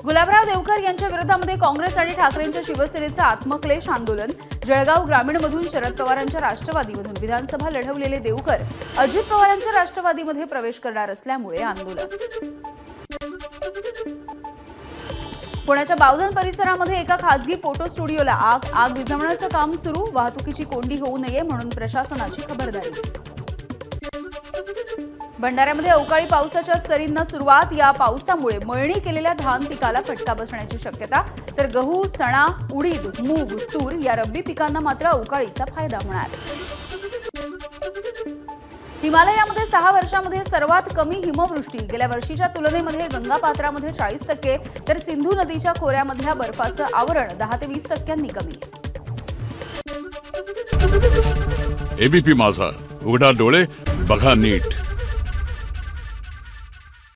गुलाबराव देवकर यांच्या विरोधामध्ये काँग्रेस आणि ठाकरेंच्या शिवसेनेचं आत्मक्लेश आंदोलन। जळगाव ग्रामीणमधून शरद पवारांच्या राष्ट्रवादीमधून विधानसभा लढवलेले देवकर अजित पवारांच्या राष्ट्रवादीमध्ये प्रवेश करणार असल्यामुळे आंदोलन। पुण्याच्या बावधन परिसरामध्ये एका खासगी फोटो स्टुडिओला आग विझवण्याचं काम सुरू। वाहतुकीची कोंडी होऊ नये म्हणून प्रशासनाची खबरदारी। भंडाऱ्यामध्ये अवकाळी पावसाच्या सरींना सुरुवात। या पावसामुळे मळणी केलेल्या धान पिकाला फटका बसण्याची शक्यता, तर गहू, चणा, उडीद, मूग, तूर या रब्बी पिकांना मात्र अवकाळीचा फायदा होणार। हिमालयामध्ये 6 वर्षांमध्ये सर्वात कमी हिमवृष्टी। गेल्या वर्षीच्या तुलनेमध्ये गंगा पात्रामध्ये 40%, तर सिंधू नदीच्या खोऱ्यामधल्या बर्फाचं आवरण 10 ते 20% कमी। एबीपी माझा, उघडा डोळे बघा नीट।